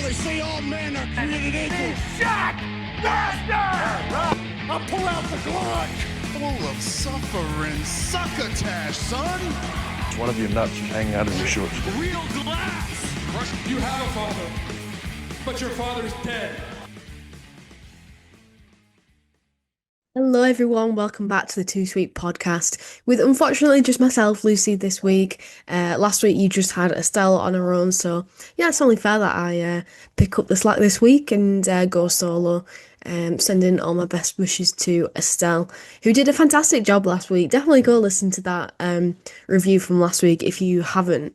They say all men are created equal. Shot! Master! I pull out the Glock. Full of suffering succotash, son. One of your nuts is hanging out of your shorts. Real glass! You have a father, but your father's dead. Hello everyone, welcome back to the Too Sweet podcast with unfortunately just myself, Lucy, this week. Last week you just had Estelle on her own, so yeah, it's only fair that I pick up the slack this week and go solo. Sending all my best wishes to Estelle, who did a fantastic job last week. Definitely go listen to that review from last week if you haven't.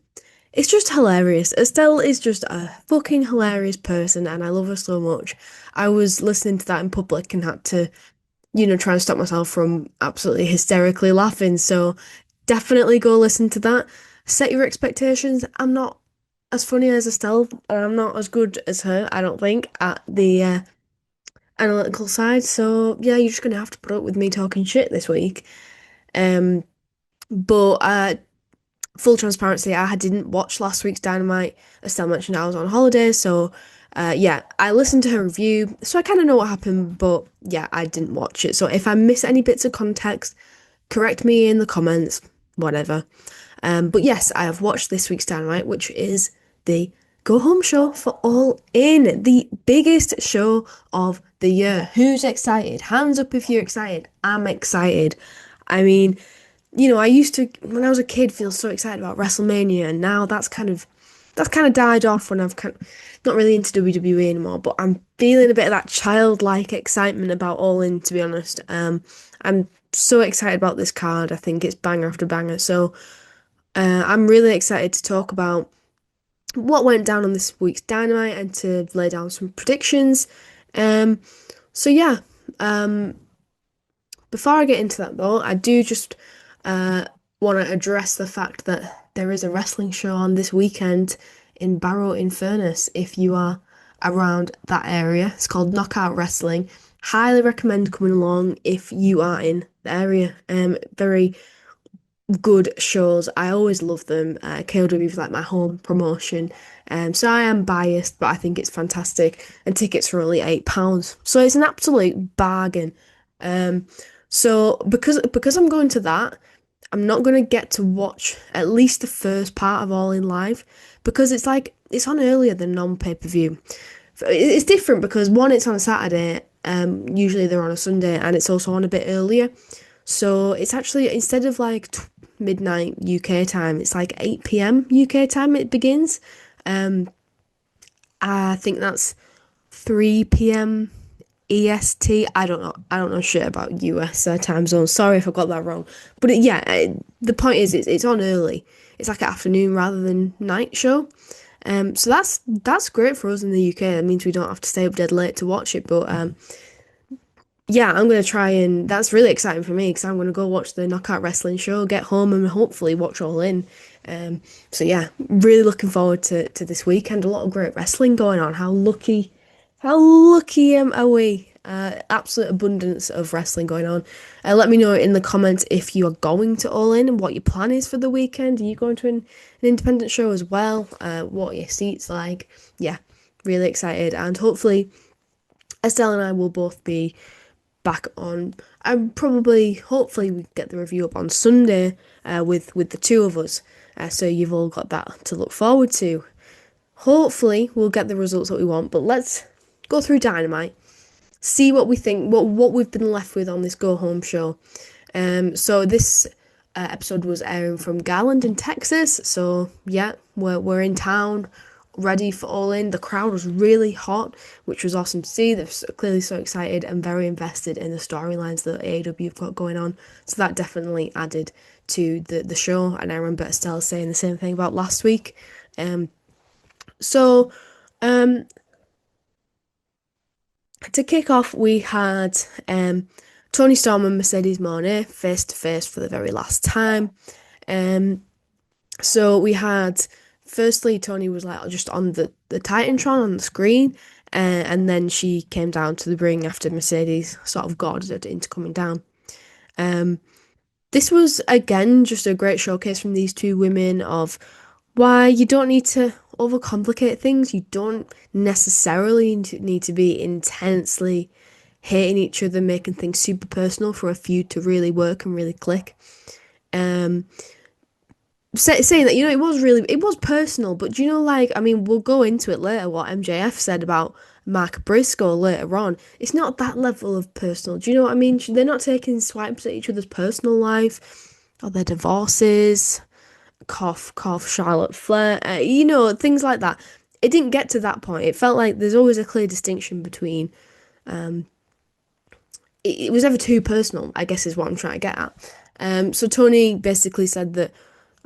It's just hilarious. Estelle is just a fucking hilarious person and I love her so much. I was listening to that in public and had to try and stop myself from absolutely hysterically laughing. So definitely go listen to that. Set your expectations. I'm not as funny as Estelle, and I'm not as good as her, I don't think, at the analytical side. So yeah, you're just going to have to put up with me talking shit this week. But full transparency, I didn't watch last week's Dynamite. Estelle mentioned I was on holiday, so yeah, I listened to her review, so I kind of know what happened, but yeah, I didn't watch it. So if I miss any bits of context, correct me in the comments, whatever. But yes, I have watched this week's Dynamite, which is the go-home show for All In, the biggest show of the year. Who's excited? Hands up if you're excited. I'm excited. I mean, I used to, when I was a kid, feel so excited about WrestleMania, and now that's kind of died off when I've not really into WWE anymore, but I'm feeling a bit of that childlike excitement about All In, to be honest. I'm so excited about this card. I think it's banger after banger. So I'm really excited to talk about what went down on this week's Dynamite and to lay down some predictions. So yeah, before I get into that though, I do just want to address the fact that there is a wrestling show on this weekend in Barrow-in-Furness if you are around that area. It's called Knockout Wrestling. Highly recommend coming along if you are in the area. Very good shows. I always love them. KOW is like my home promotion. So I am biased, but I think it's fantastic. And tickets are only £8. So it's an absolute bargain. So because I'm going to that, I'm not going to get to watch at least the first part of All In live because it's on earlier than non-pay-per-view. It's different because one, it's on a Saturday, usually they're on a Sunday, and it's also on a bit earlier. So it's actually, instead of midnight UK time, it's 8 p.m. UK time it begins. I think that's 3 p.m. EST. I don't know shit about US time zones. Sorry if I got that wrong. But the point is it's on early. It's like an afternoon rather than night show. So that's great for us in the UK. That means we don't have to stay up dead late to watch it. But yeah, I'm going to try, and that's really exciting for me because I'm going to go watch the Knockout Wrestling show, get home and hopefully watch All In. So yeah, really looking forward to this weekend. A lot of great wrestling going on. How lucky are we? Absolute abundance of wrestling going on. Let me know in the comments if you are going to All In and what your plan is for the weekend. Are you going to an independent show as well? What are your seats like? Yeah, really excited. And hopefully Estelle and I will both be back on. Hopefully we get the review up on Sunday with the two of us. So you've all got that to look forward to. Hopefully we'll get the results that we want, but let's go through Dynamite, see what we think, what we've been left with on this go-home show. So this episode was airing from Garland in Texas, so yeah, we're in town, ready for All In. The crowd was really hot, which was awesome to see. They're clearly so excited and very invested in the storylines that AEW have got going on, so that definitely added to the show, and I remember Estelle saying the same thing about last week. To kick off, we had Toni Storm and Mercedes Moné face to face for the very last time. So we had, firstly, Toni was just on the Titantron on the screen, and then she came down to the ring after Mercedes sort of guarded her into coming down. This was, again, just a great showcase from these two women of why you don't need to overcomplicate things. You don't necessarily need to be intensely hating each other, making things super personal for a feud to really work and really click. Um, saying that, it was personal, but like, I mean, we'll go into it later, what MJF said about Mark Briscoe later on. It's not that level of personal. Do you know what I mean? They're not taking swipes at each other's personal life or their divorces, cough, cough, Charlotte Flair, things like that. It didn't get to that point. It felt like there's always a clear distinction between, it was never too personal, I guess is what I'm trying to get at. So Tony basically said that,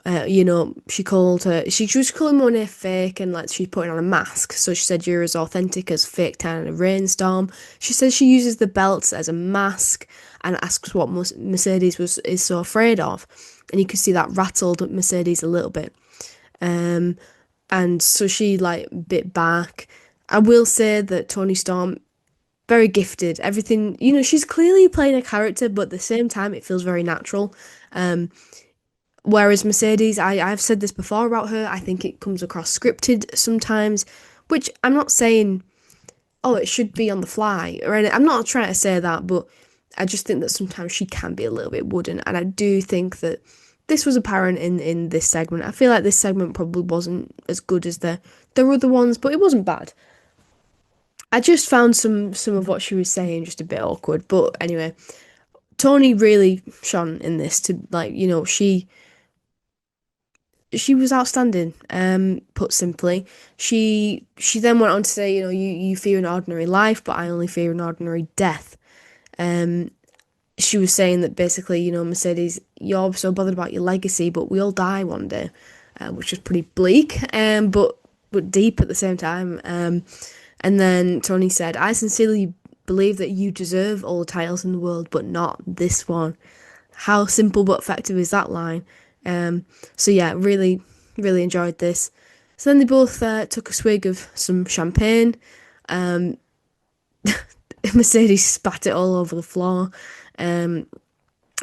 she was calling Monet fake and like she's putting on a mask. So she said, you're as authentic as fake tan in a rainstorm. She says she uses the belts as a mask and asks what Mercedes is so afraid of. And you could see that rattled Mercedes a little bit. And so she like bit back. I will say that Toni Storm, very gifted. Everything, she's clearly playing a character, but at the same time, it feels very natural. Whereas Mercedes, I've said this before about her, I think it comes across scripted sometimes, which I'm not saying, oh, it should be on the fly, or anything. I'm not trying to say that, but I just think that sometimes she can be a little bit wooden, and I do think that this was apparent in this segment. I feel like this segment probably wasn't as good as the other ones, but it wasn't bad. I just found some of what she was saying just a bit awkward, but anyway, Toni really shone in this to, like, she was outstanding, put simply. She then went on to say, you fear an ordinary life, but I only fear an ordinary death. She was saying that basically, Mercedes, you're so bothered about your legacy, but we all die one day, which was pretty bleak, but deep at the same time. And then Toni said, I sincerely believe that you deserve all the titles in the world, but not this one. How simple but effective is that line? So yeah, really, really enjoyed this. So then they both took a swig of some champagne. Mercedes spat it all over the floor. And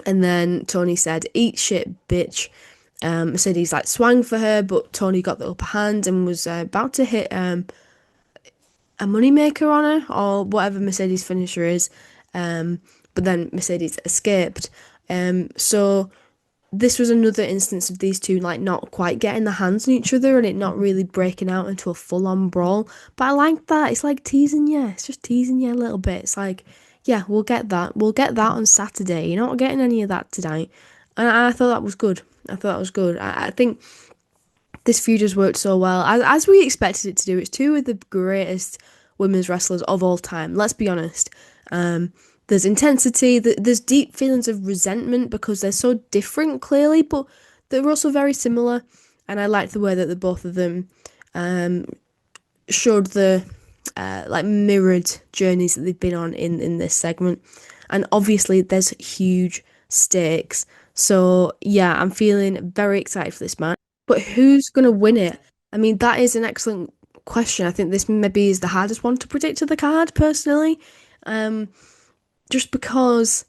then Toni said, eat shit, bitch. Mercedes like swung for her, but Toni got the upper hand and was about to hit a moneymaker on her, or whatever Mercedes' finisher is. But then Mercedes escaped. So this was another instance of these two like not quite getting the hands on each other and it not really breaking out into a full-on brawl. But I like that. It's like teasing you. It's just teasing you a little bit. It's like, yeah, we'll get that. We'll get that on Saturday. You're not getting any of that tonight. And I thought that was good. I think this feud has worked so well, as we expected it to do. It's two of the greatest women's wrestlers of all time. Let's be honest. There's intensity, there's deep feelings of resentment because they're so different, clearly, but they're also very similar. And I liked the way that the both of them showed the like mirrored journeys that they've been on in this segment. And obviously, there's huge stakes. So yeah, I'm feeling very excited for this match. But who's gonna win it? I mean, that is an excellent question. I think this maybe is the hardest one to predict to the card, personally. Just because,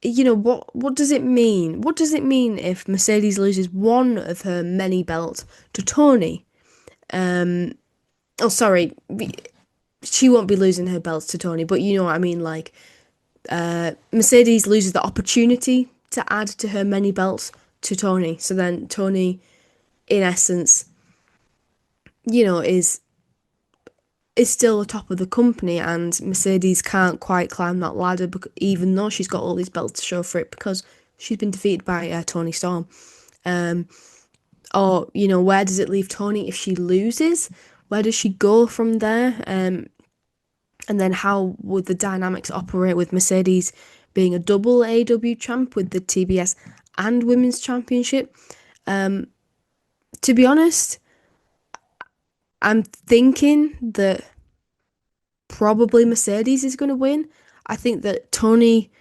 what does it mean? What does it mean if Mercedes loses one of her many belts to Toni? Sorry, she won't be losing her belts to Toni, but you know what I mean, like, Mercedes loses the opportunity to add to her many belts to Toni. So then Toni, in essence, is still atop of the company, and Mercedes can't quite climb that ladder, even though she's got all these belts to show for it, because she's been defeated by Toni Storm. Or, where does it leave Toni if she loses? Where does she go from there? And then how would the dynamics operate with Mercedes being a double AEW champ with the TBS and Women's Championship? To be honest, I'm thinking that probably Mercedes is going to win. I think that Toni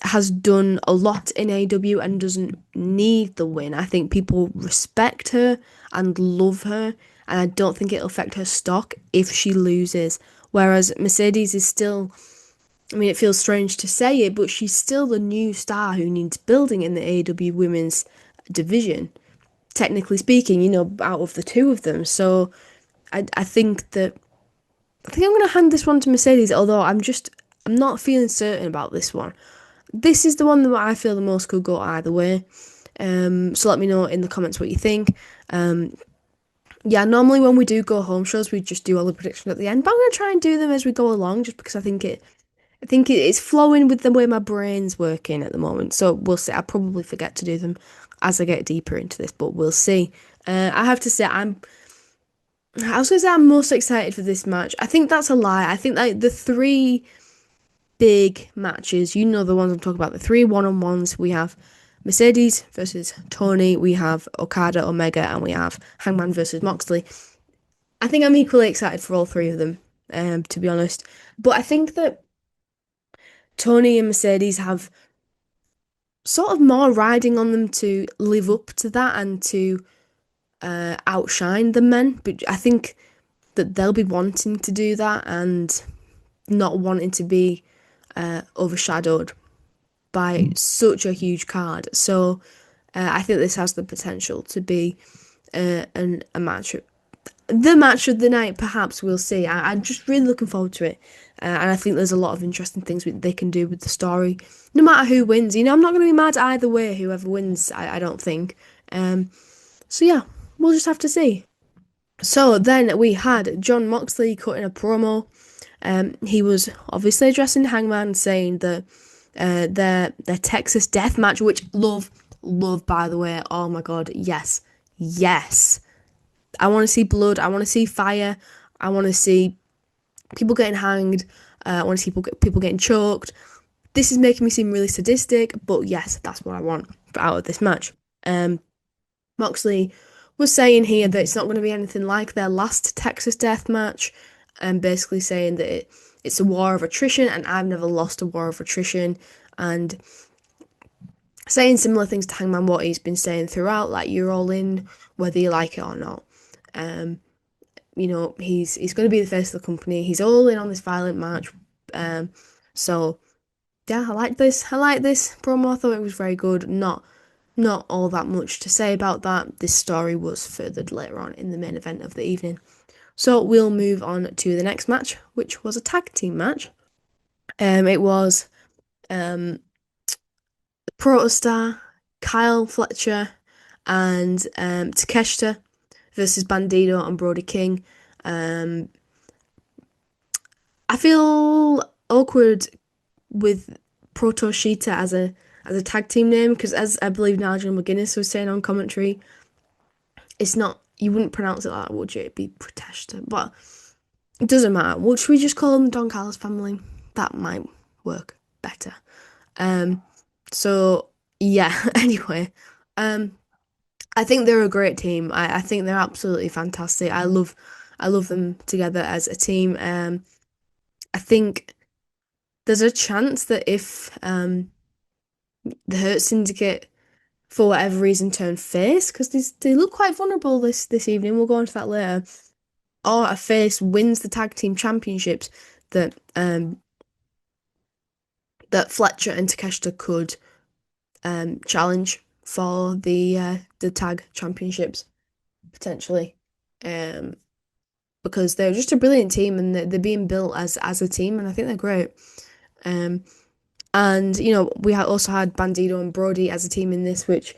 has done a lot in AEW and doesn't need the win. I think people respect her and love her, and I don't think it'll affect her stock if she loses. Whereas Mercedes is still, I mean, it feels strange to say it, but she's still the new star who needs building in the AEW women's division. technically speaking, you know, out of the two of them. So I think that I think I'm going to hand this one to Mercedes, although I'm not feeling certain about this one. This is the one that I feel the most could go either way. So let me know in the comments what you think. Yeah, normally when we do go home shows, we just do all the predictions at the end, but I'm going to try and do them as we go along, just because I think it's flowing with the way my brain's working at the moment. So we'll see. I'll probably forget to do them as I get deeper into this, but we'll see. I have to say, I was going to say I'm most excited for this match. I think that's a lie. I think like the three big matches, you know the ones I'm talking about, the three one-on-ones, we have Mercedes versus Tony, we have Okada, Omega, and we have Hangman versus Moxley. I think I'm equally excited for all three of them, to be honest. But I think that Tony and Mercedes have sort of more riding on them to live up to that and to outshine the men. But I think that they'll be wanting to do that and not wanting to be overshadowed by such a huge card. So I think this has the potential to be a match, the match of the night. Perhaps we'll see. I'm just really looking forward to it, and I think there's a lot of interesting things they can do with the story. No matter who wins, you know, I'm not going to be mad either way. Whoever wins, I don't think. So yeah, we'll just have to see. So then we had Jon Moxley cutting a promo. He was obviously addressing Hangman, saying that their Texas death match, which love by the way. Oh my god, yes. I want to see blood. I want to see fire. I want to see people getting hanged. I want to see people getting choked. This is making me seem really sadistic, but yes, that's what I want out of this match. Moxley was saying here that it's not going to be anything like their last Texas death match, and basically saying that it's a war of attrition, and I've never lost a war of attrition, and saying similar things to Hangman what he's been saying throughout, like you're all in whether you like it or not. You know, he's going to be the face of the company. He's all in on this violent match. So yeah, I like this promo. I thought it was very good. Not all that much to say about that. This story was furthered later on in the main event of the evening. So we'll move on to the next match, which was a tag team match. It was Protostar, Kyle Fletcher, and Takeshita versus Bandido and Brody King. I feel awkward with Protoshita as a tag team name, because as I believe Nigel McGuinness was saying on commentary, it's not, you wouldn't pronounce it like that, would you? It'd be Proteshta, but it doesn't matter. What should we just call them, the Don Callis family? That might work better. So yeah, anyway, I think they're a great team. I think they're absolutely fantastic. I love them together as a team. I think there's a chance that if the Hurt Syndicate, for whatever reason, turn face, because they look quite vulnerable this evening. We'll go on to that later. Or a face wins the tag team championships, that Fletcher and Takeshita could challenge for the tag championships potentially, because they're just a brilliant team, and they're being built as a team, and I think they're great. And you know, we also had Bandido and Brody as a team in this, which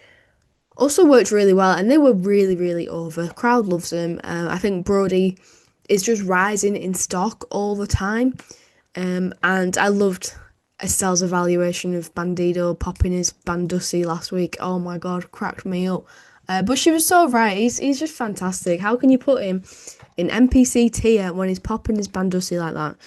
also worked really well, and they were really, really over. Crowd loves them. I think Brody is just rising in stock all the time, and I loved Estelle's evaluation of Bandido popping his Bandussy last week. Oh my god, cracked me up. But she was so right. He's just fantastic. How can you put him in NPC tier when he's popping his Bandussy like that?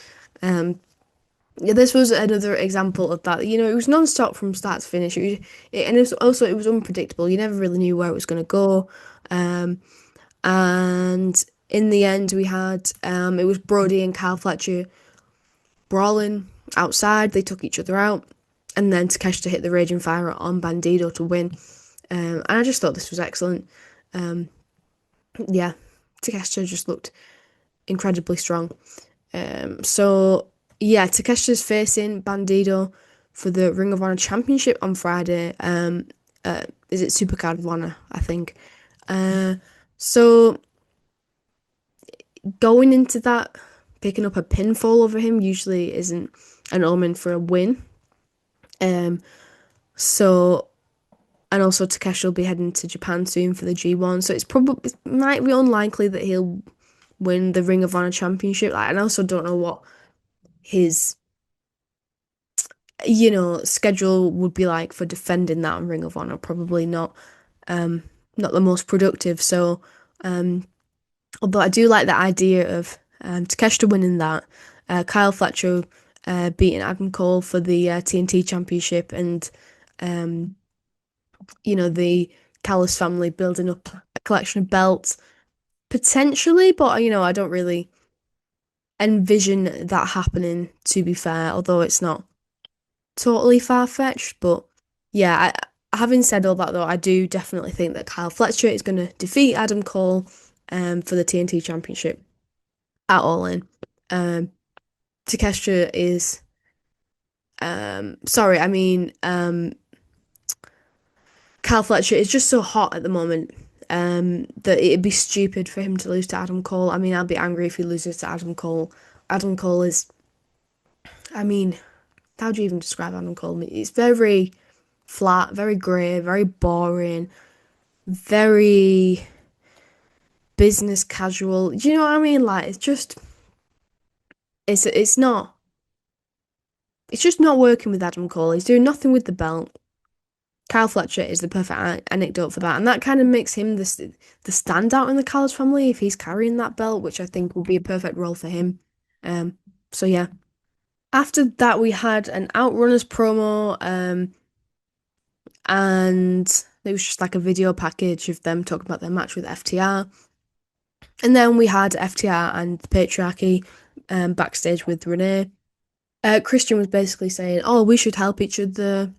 Yeah, this was another example of that. You know, it was non-stop from start to finish. And it was unpredictable. You never really knew where it was going to go. And in the end, we had it was Brody and Kyle Fletcher brawling outside. They took each other out, and then Takeshita hit the Raging Fire on Bandido to win. And I just thought this was excellent. Yeah, Takeshita just looked incredibly strong. So yeah, Takeshita's facing Bandido for the Ring of Honor Championship on Friday. Is it Supercard of Honor, I think. Uh, so going into that, picking up a pinfall over him usually isn't an omen for a win. Um, so and also Takeshi will be heading to Japan soon for the G1, so it might be unlikely that he'll win the Ring of Honor Championship. Like, and I also don't know what his schedule would be like for defending that on Ring of Honor. Probably um, not the most productive. So, although I do like the idea of Takeshita winning that, Kyle Fletcher beating Adam Cole for the TNT Championship, and um, the Callis family building up a collection of belts potentially, but I don't really envision that happening. To be fair, although it's not totally far-fetched, but yeah, having said all that though, I do definitely think that Kyle Fletcher is going to defeat Adam Cole for the TNT Championship at All In. Um, Takeshita is sorry, I mean Kyle Fletcher is just so hot at the moment that it'd be stupid for him to lose to Adam Cole. I mean, I'll be angry if he loses to Adam Cole. Adam Cole is, I mean, how do you even describe Adam Cole? It's very flat, very grey, very boring, very business casual. Do you know what I mean? Like it's it's just not working with Adam Cole. He's doing nothing with the belt. Kyle Fletcher is the perfect anecdote for that, and that kind of makes him the standout in the Callis family if he's carrying that belt, which I think will be a perfect role for him. Um, so yeah. After that, we had an Outrunners promo, and it was just like a video package of them talking about their match with FTR. And then we had FTR and the Patriarchy backstage with Renee. Christian was basically saying, "Oh, we should help each other.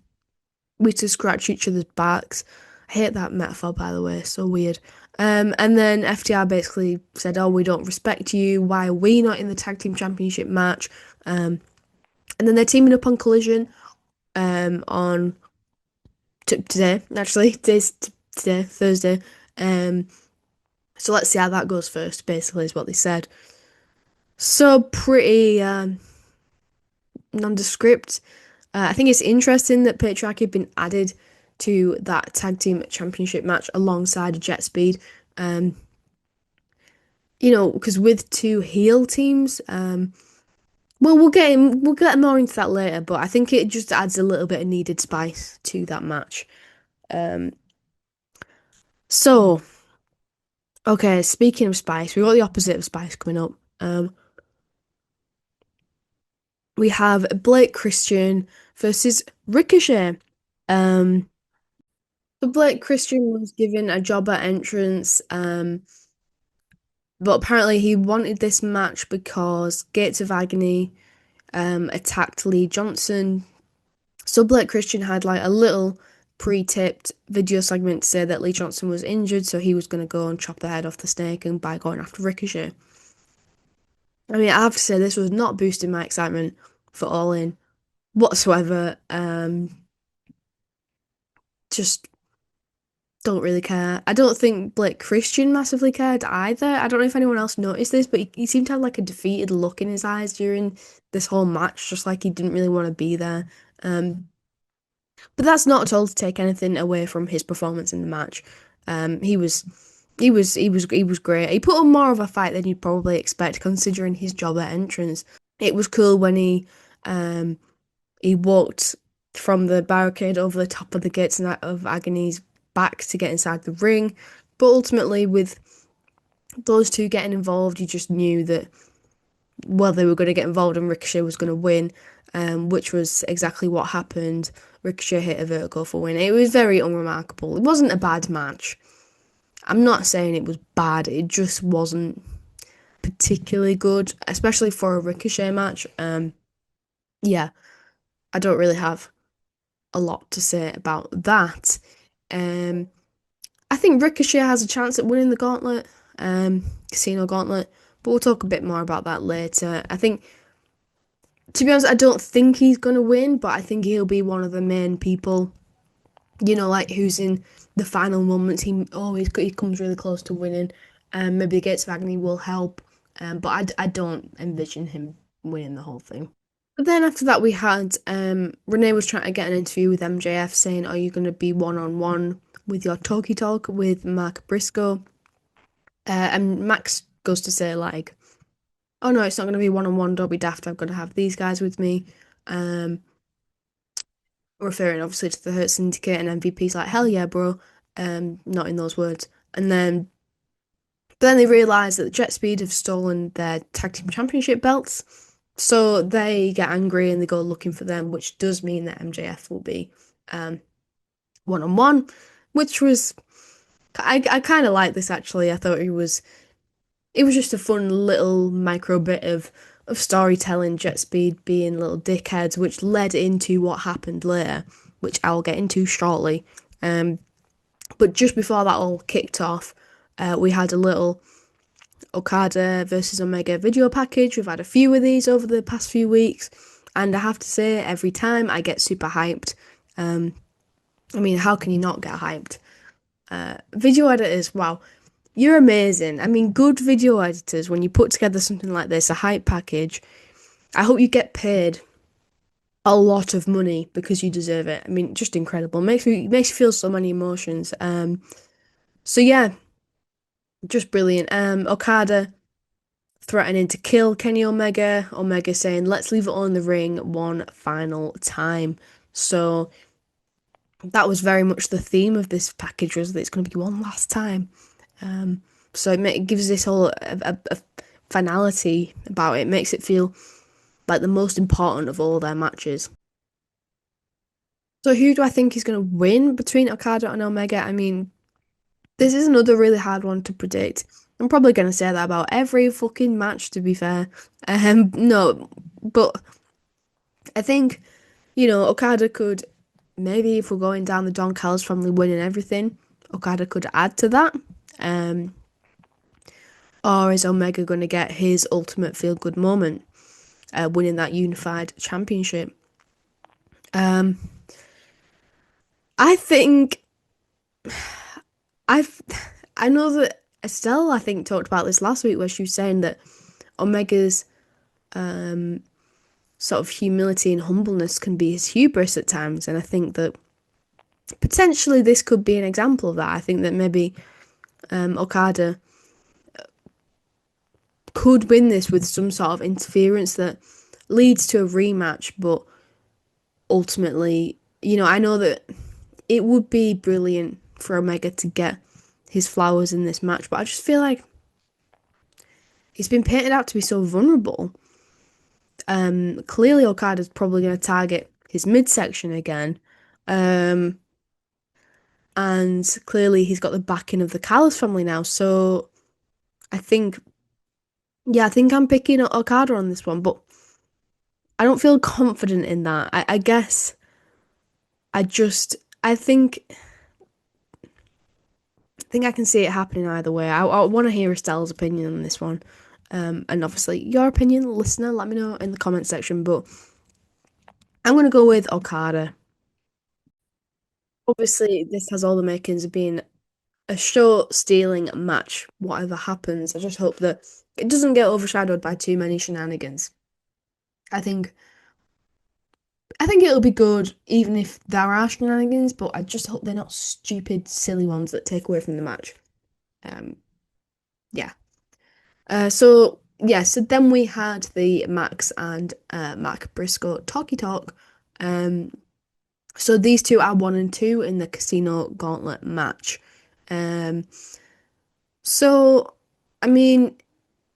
We should scratch each other's backs." I hate that metaphor, by the way. So weird. And then FTR basically said, "Oh, we don't respect you. Why are we not in the tag team championship match?" And then they're teaming up on Collision on today. Actually, today, Thursday. So let's see how that goes first. Basically, is what they said. So pretty nondescript. I think it's interesting that Patriarchy have been added to that tag team championship match alongside Jet Speed. Because with two heel teams, well, we'll get more into that later, but I think it just adds a little bit of needed spice to that match. So, okay, speaking of spice, we've got the opposite of spice coming up. We have Blake Christian versus Ricochet. Um, so Blake Christian was given a job at Entrance, but apparently he wanted this match because Gates of Agony attacked Lee Johnson. So Blake Christian had like a little pre-taped video segment to say that Lee Johnson was injured, so he was going to go and chop the head off the snake and by going after Ricochet. I mean, I have to say this was not boosting my excitement for All In whatsoever. Just don't really care. I don't think Blake Christian massively cared either. I don't know if anyone else noticed this, but he seemed to have like a defeated look in his eyes during this whole match, just like he didn't really want to be there. But that's not at all to take anything away from his performance in the match. He was great. He put on more of a fight than you'd probably expect, considering his job at Entrance. It was cool when he walked from the barricade over the top of the Gates of Agony's back to get inside the ring. But ultimately, with those two getting involved, you just knew that, well, they were going to get involved and Ricochet was going to win, which was exactly what happened. Ricochet hit a vertical for win. It was very unremarkable. It wasn't a bad match. I'm not saying it was bad. It just wasn't particularly good, especially for a Ricochet match. Yeah, I don't really have a lot to say about that. I think Ricochet has a chance at winning the gauntlet, Casino Gauntlet, but we'll talk a bit more about that later. I think, to be honest, I don't think he's going to win, but I think he'll be one of the main people like who's in the final moments. He comes really close to winning. Maybe the Gates of Agony will help. But I don't envision him winning the whole thing. But then after that, we had Renee was trying to get an interview with MJF saying, "Are you going to be one-on-one with your talkie talk with Mark Briscoe?" And Max goes to say like, "Oh no, it's not going to be one-on-one. Don't be daft. I'm going to have these guys with me." Um, Referring obviously to the Hurt Syndicate, and MVP's like, "Hell yeah, bro." Not in those words. And then they realise that Jet Speed have stolen their tag team championship belts. So they get angry and they go looking for them, which does mean that MJF will be one on one, which was I kind of like this actually. I thought it was just a fun little micro bit of storytelling. Jet Speed being little dickheads, which led into what happened later, which I'll get into shortly. But just before that all kicked off, we had a little Okada versus Omega video package. We've had a few of these over the past few weeks, and I have to say, every time I get super hyped. I mean, how can you not get hyped? Video editors, wow, you're amazing. I mean, good video editors, when you put together something like this, a hype package, I hope you get paid a lot of money because you deserve it. I mean, just incredible. Makes you feel so many emotions. So yeah, just brilliant. Okada threatening to kill Kenny Omega. Omega saying, "Let's leave it on the ring one final time." So that was very much the theme of this package, was that it's going to be one last time. So it gives this whole a finality about it. It makes it feel like the most important of all their matches. So who do I think is going to win between Okada and Omega? I mean, this is another really hard one to predict. I'm probably going to say that about every fucking match, to be fair. No, but I think, Okada could, maybe if we're going down the Don Callis family winning everything, Okada could add to that. Or is Omega going to get his ultimate feel-good moment, winning that unified championship? I think I've I know that Estelle, I think, talked about this last week, where she was saying that Omega's sort of humility and humbleness can be his hubris at times, and I think that potentially this could be an example of that. I think that maybe Okada could win this with some sort of interference that leads to a rematch, but ultimately, I know that it would be brilliant for Omega to get his flowers in this match, but I just feel like he's been painted out to be so vulnerable. Clearly Okada's probably going to target his midsection again. And clearly he's got the backing of the Callis family now. So I think, yeah, I think I'm picking Okada on this one, but I don't feel confident in that. I guess I just, I think I can see it happening either way. I want to hear Estelle's opinion on this one. And obviously your opinion, listener, let me know in the comment section, but I'm going to go with Okada. Obviously, this has all the makings of being a short stealing match, whatever happens. I just hope that it doesn't get overshadowed by too many shenanigans. I think I think it'll be good even if there are shenanigans, but I just hope they're not stupid, silly ones that take away from the match. Um, yeah. So then we had the Max and Mac Briscoe talkie talk. Um, so these two are 1 and 2 in the Casino Gauntlet match. Um, so I mean,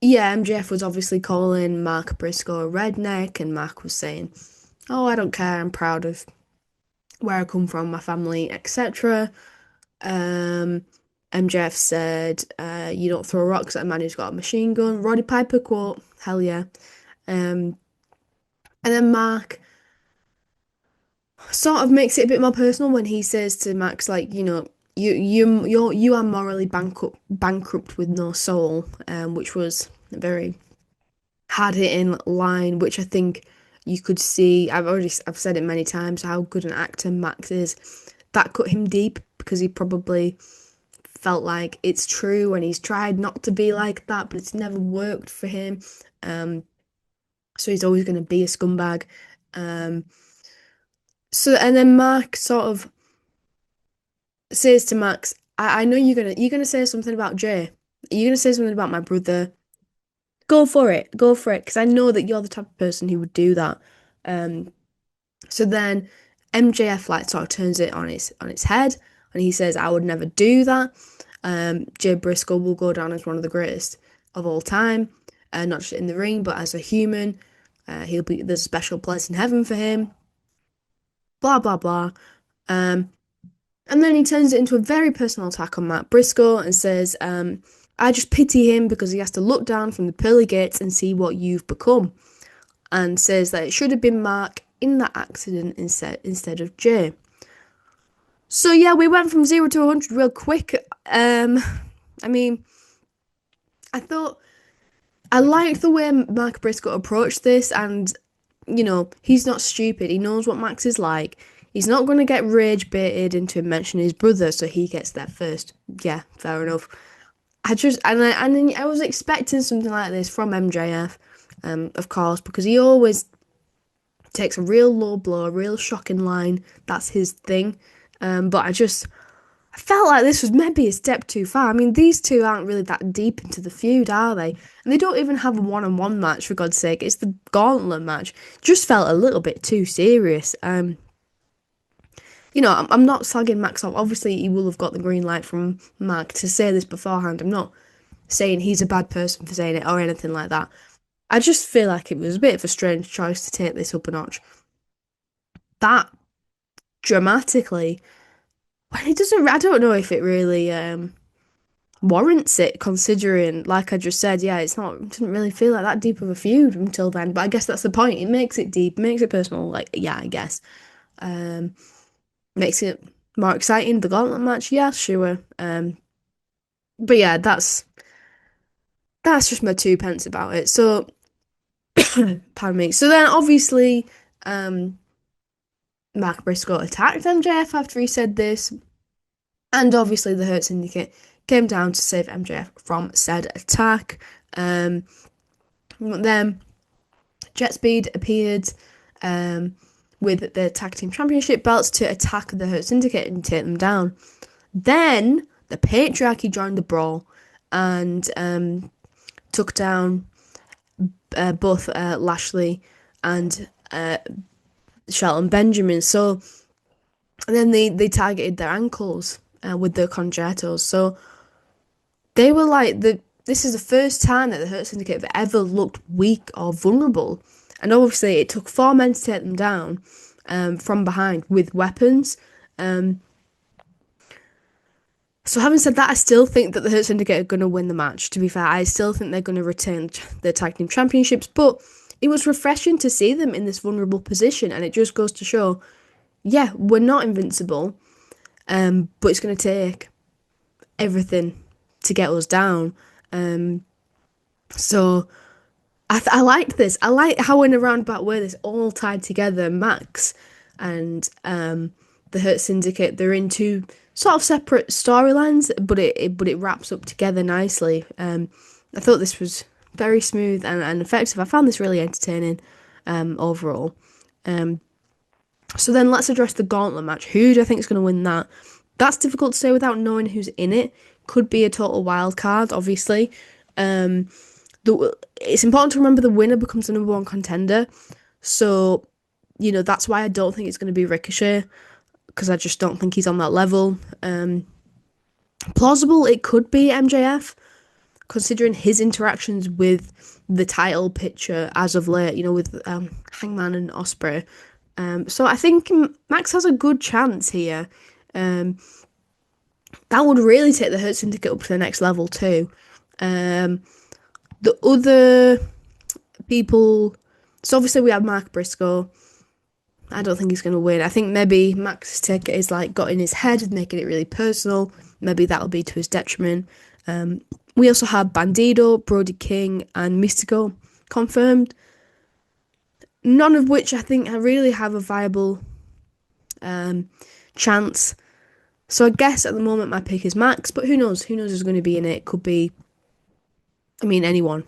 yeah, MJF was obviously calling Mark Briscoe a redneck, and Mark was saying, "Oh, I don't care. I'm proud of where I come from, my family, etc." MJF said, "You don't throw rocks at a man who's got a machine gun." Roddy Piper quote, hell yeah. And then Mark sort of makes it a bit more personal when he says to Max, like, you are morally bankrupt with no soul, which was a very hard hitting line, which I think you could see. I've said it many times how good an actor Max is. that cut him deep because he probably felt like it's true and he's tried not to be like that, but it's never worked for him. So he's always going to be a scumbag. And then Mark sort of says to Max, I know you're gonna say something about Jay. You're gonna say something about my brother. Go for it, because I know that you're the type of person who would do that. So then MJF like sort of turns it on its head, and he says, "I would never do that." Jay Briscoe will go down as one of the greatest of all time, not just in the ring, but as a human. There's a special place in heaven for him. Blah blah blah. And then he turns it into a very personal attack on Matt Briscoe and says, I just pity him because he has to look down from the pearly gates and see what you've become. And says that it should have been Mark in that accident instead of Jay. So yeah, we went from 0 to 100 real quick. I mean, I liked the way Mark Briscoe approached this, and, you know, he's not stupid. He knows what Max is like. He's not going to get rage baited into mentioning his brother, so he gets there first. Yeah, fair enough. I was expecting something like this from MJF, of course, because he always takes a real low blow, a real shocking line. That's his thing. But I felt like this was maybe a step too far. I mean, these two aren't really that deep into the feud, are they? And they don't even have a one-on-one match, for God's sake. It's the gauntlet match. Just felt a little bit too serious. You know, I'm not slagging Max off. Obviously, he will have got the green light from Mark to say this beforehand. I'm not saying he's a bad person for saying it or anything like that. I just feel like it was a bit of a strange choice to take this up a notch. That dramatically, well, it doesn't. I don't know if it really warrants it, considering, like I just said, yeah, it didn't really feel like that deep of a feud until then. But I guess that's the point. It makes it deep, makes it personal. Like, yeah, I guess. Makes it more exciting. The gauntlet match, yeah, sure. But yeah, that's just my 2 pence about it. So, pardon me. So then, obviously, Mark Briscoe attacked MJF after he said this, and obviously the Hurt Syndicate came down to save MJF from said attack. Then Jet Speed appeared, with the tag team championship belts to attack the Hurt Syndicate and take them down. Then the Patriarchy joined the brawl and took down both Lashley and Shelton Benjamin. So and then they targeted their ankles with the concertos. So they were like, this is the first time that the Hurt Syndicate have ever looked weak or vulnerable. And obviously it took 4 men to take them down from behind with weapons. So having said that, I still think that the Hurt Syndicate are going to win the match, to be fair. I still think they're going to retain their tag team championships, but it was refreshing to see them in this vulnerable position, and it just goes to show, yeah, we're not invincible, but it's going to take everything to get us down. So I liked this. I like how in a roundabout way this all tied together. Max and the Hurt Syndicate, they're in two sort of separate storylines, but it wraps up together nicely. I thought this was very smooth and effective. I found this really entertaining overall. So then let's address the gauntlet match. Who do I think is going to win that? That's difficult to say without knowing who's in it. Could be a total wild card, obviously. It's important to remember the winner becomes the number one contender. So, you know, that's why I don't think it's going to be Ricochet, because I just don't think he's on that level. Plausible, it could be MJF, considering his interactions with the title picture as of late, you know, with Hangman and Ospreay. So I think Max has a good chance here. That would really take the Hurt Syndicate up to the next level too. The other people, so obviously we have Mark Briscoe. I don't think he's going to win. I think maybe Max's take is like got in his head, making it really personal. Maybe that'll be to his detriment. We also have Bandido, Brody King, and Mystico confirmed. None of which I think really have a viable chance So I guess at the moment my pick is Max, but who knows? Who knows who's going to be in it? Could be, I mean, anyone.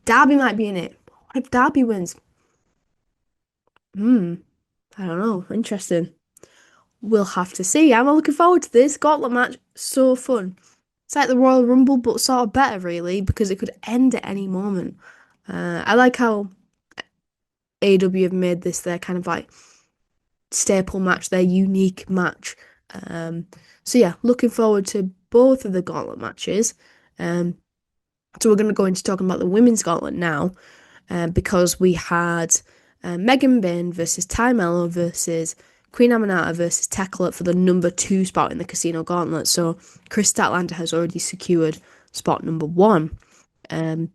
Darby might be in it. What if Darby wins? Hmm, I don't know. Interesting. We'll have to see. I'm looking forward to this gauntlet match. So fun. It's like the Royal Rumble, but sort of better, really, because it could end at any moment. I like how AEW have made this their kind of like staple match, their unique match. Um, so yeah, looking forward to both of the gauntlet matches. Um, so we're going to go into talking about the women's gauntlet now, because we had Megan Bayne versus Ty Mello versus Queen Aminata versus Tekla for the number 2 spot in the Casino Gauntlet. So Chris Statlander has already secured spot number 1. Um,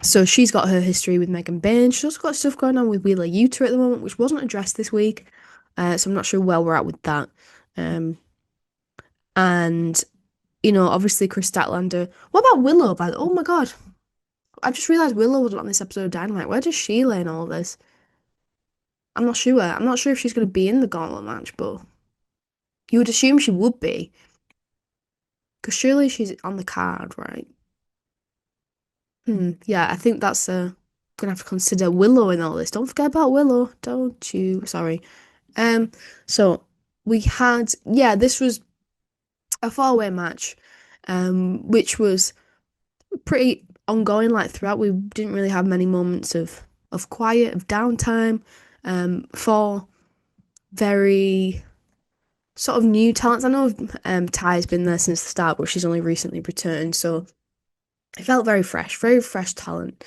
so she's got her history with Megan Bayne. She's also got stuff going on with Wheeler Yuta at the moment, which wasn't addressed this week. So I'm not sure where we're at with that. And, obviously Chris Statlander. What about Willow, by the Oh my God. I just realised Willow wasn't on this episode of Dynamite. Where does she lay in all this? I'm not sure. I'm not sure if she's going to be in the gauntlet match, but you would assume she would be. Because surely she's on the card, right? Yeah, I think that's gonna have to consider Willow in all this. Don't forget about Willow, don't you? Sorry. Um, so we had, yeah, this was a four-way match, which was pretty ongoing, like throughout. We didn't really have many moments of quiet, of downtime, for very sort of new talents. I know Ty's been there since the start, but she's only recently returned, so it felt very fresh talent.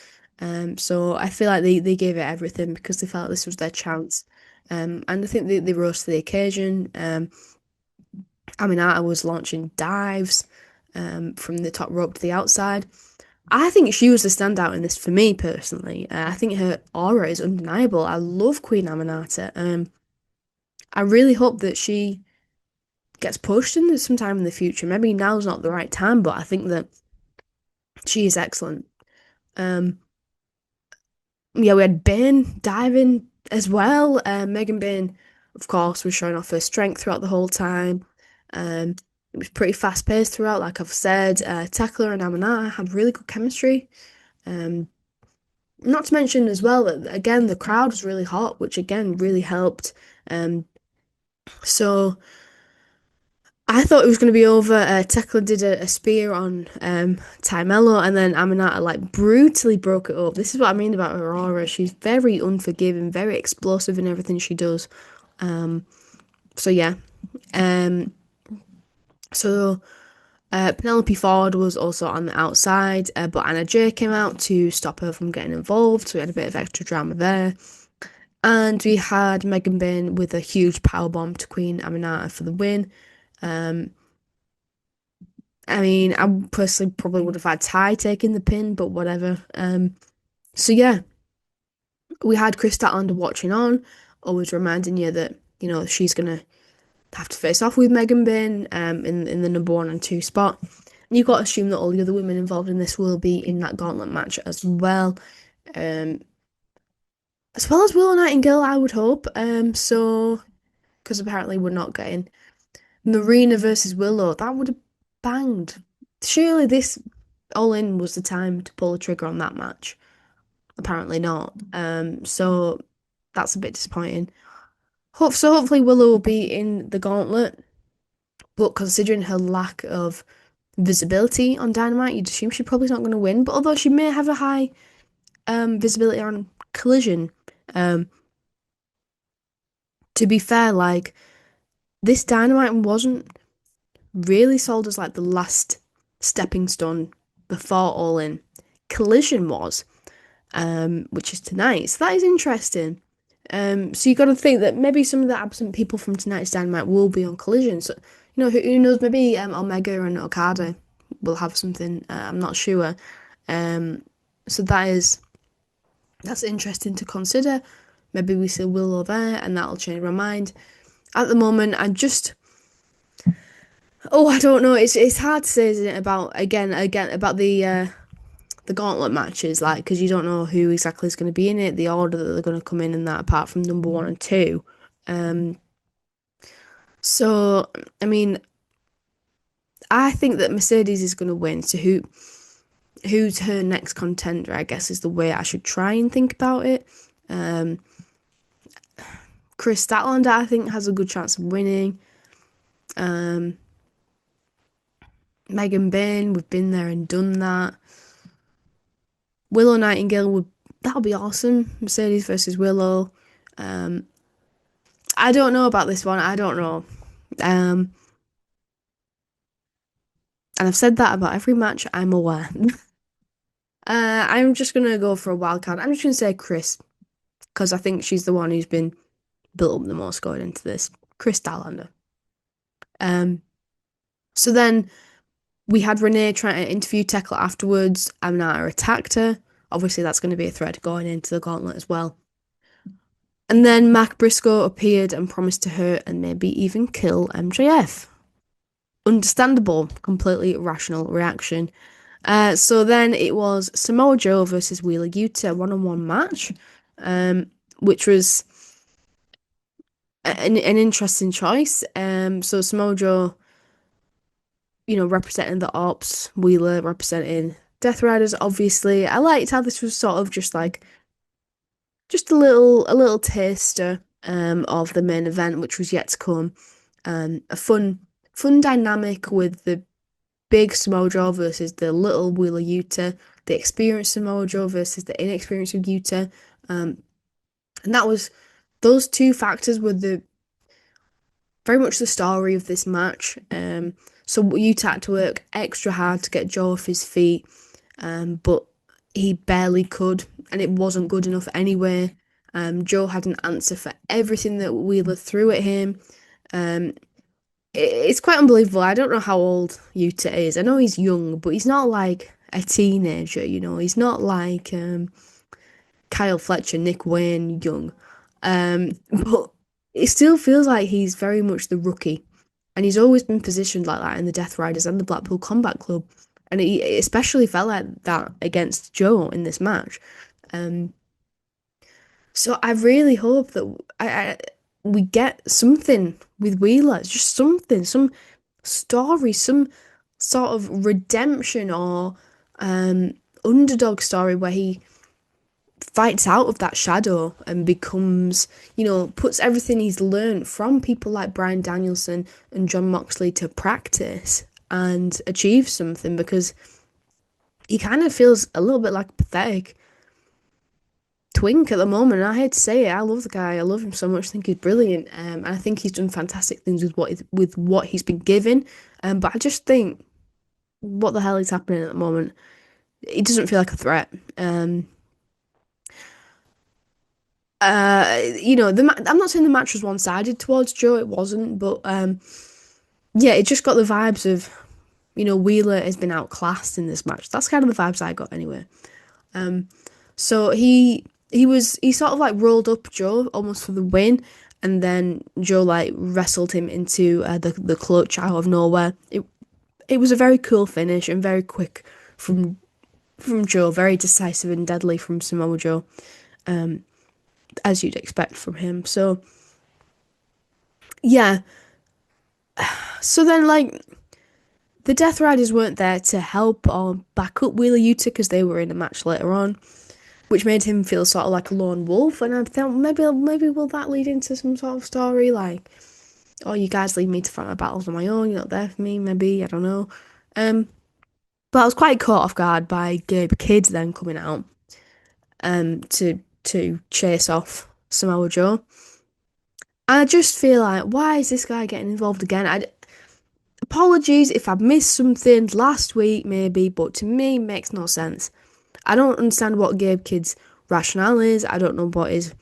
So I feel like they gave it everything because they felt this was their chance. And I think they rose to the occasion. Aminata was launching dives from the top rope to the outside. I think she was the standout in this for me personally. I think her aura is undeniable. I love Queen Aminata. I really hope that she gets pushed in sometime in the future. Maybe now's not the right time, but I think that she is excellent. Um, yeah, we had Bayne diving as well. Megan Bayne, of course, was showing off her strength throughout the whole time. It was pretty fast paced throughout, like I've said. Tekla and Aminata had really good chemistry. Um, Not to mention as well that again the crowd was really hot, which again really helped. So I thought it was going to be over. Tekla did a spear on Ty Mello, and then Aminata like brutally broke it up. This is what I mean about her aura. She's very unforgiving, very explosive in everything she does. So yeah. Um, so Penelope Ford was also on the outside, but Anna Jay came out to stop her from getting involved. So we had a bit of extra drama there. And we had Megan Bayne with a huge powerbomb to Queen Aminata for the win. I mean, I personally probably would have had Ty taking the pin, but whatever. So yeah, we had Chris Statlander watching on, always reminding you that, she's gonna have to face off with Megan Bayne in the number 1 and 2 spot. And you've got to assume that all the other women involved in this will be in that gauntlet match as well. As well as Willow Nightingale, I would hope. So because apparently we're not getting Marina versus Willow, that would have banged. Surely this All In was the time to pull the trigger on that match. Apparently not. So that's a bit disappointing. Hopefully Willow will be in the gauntlet, but considering her lack of visibility on Dynamite, you'd assume she probably's not going to win. But although she may have a high visibility on Collision, to be fair, like this Dynamite wasn't really sold as like the last stepping stone before All In. Collision was, which is tonight. So that is interesting. So you got to think that maybe some of the absent people from tonight's Dynamite will be on Collision. So who knows? Maybe Omega and Okada will have something. I'm not sure. So that's interesting to consider. Maybe we see Willow there, and that'll change my mind. At the moment, I don't know. It's hard to say, isn't it? About again about the gauntlet matches, like because you don't know who exactly is going to be in it, the order that they're going to come in, and that apart from number 1 and 2. So I mean, I think that Mercedes is going to win. So who's her next contender, I guess, is the way I should try and think about it. Um, Chris Statlander, I think, has a good chance of winning. Um, Megan Bain, we've been there and done that. Willow Nightingale that'll be awesome. Mercedes versus Willow. Um, I don't know about this one. I don't know. Um, and I've said that about every match I'm aware. I'm just gonna go for a wild card. I'm just gonna say Chris because I think she's the one who's been built up the most going into this. Chris Statlander. Um, so then we had Renee trying to interview Tekla afterwards. Aminata attacked her. Obviously, that's going to be a thread going into the gauntlet as well. And then Mac Briscoe appeared and promised to hurt and maybe even kill MJF. Understandable, completely rational reaction. So then it was Samoa Joe versus Wheeler Yuta one-on-one match, which was an interesting choice. So Samoa Joe, representing the Ops, Wheeler representing Death Riders. Obviously, I liked how this was sort of just a little taster of the main event, which was yet to come. A fun dynamic with the big Samoa Joe versus the little Wheeler Yuta, the experienced Samoa Joe versus the inexperienced Yuta. And those two factors were the very much the story of this match. So Yuta had to work extra hard to get Joe off his feet, but he barely could, and it wasn't good enough anyway. Joe had an answer for everything that Wheeler threw at him. It's quite unbelievable. I don't know how old Yuta is. I know he's young, but he's not like a teenager, He's not like Kyle Fletcher, Nick Wayne young. But it still feels like he's very much the rookie. And he's always been positioned like that in the Death Riders and the Blackpool Combat Club. And he especially felt like that against Joe in this match. So I really hope that we get something with Wheeler. Just something, some story, some sort of redemption or underdog story where he fights out of that shadow and becomes, puts everything he's learned from people like Bryan Danielson and Jon Moxley to practice and achieve something, because he kind of feels a little bit like a pathetic twink at the moment. And I hate to say it, I love the guy. I love him so much. I think he's brilliant. And I think he's done fantastic things with what he's been given. But I just think, what the hell is happening at the moment? He doesn't feel like a threat. I'm not saying the match was one-sided towards Joe, it wasn't, but yeah, it just got the vibes of, Wheeler has been outclassed in this match. That's kind of the vibes I got anyway. So he sort of like rolled up Joe almost for the win, and then Joe like wrestled him into the clutch out of nowhere. It was a very cool finish and very quick from Joe, very decisive and deadly from Samoa Joe. As you'd expect from him. So, yeah. So then, like, the Death Riders weren't there to help or back up Wheeler Yuta because they were in a match later on, which made him feel sort of like a lone wolf. And I thought maybe will that lead into some sort of story like, oh, you guys leave me to fight my battles on my own. You're not there for me. Maybe, I don't know. But I was quite caught off guard by Gabe Kidd then coming out to chase off Samoa Joe. I just feel like, why is this guy getting involved again? Apologies if I missed something last week, maybe, but to me, it makes no sense. I don't understand what Gabe Kidd's rationale is. I don't know what his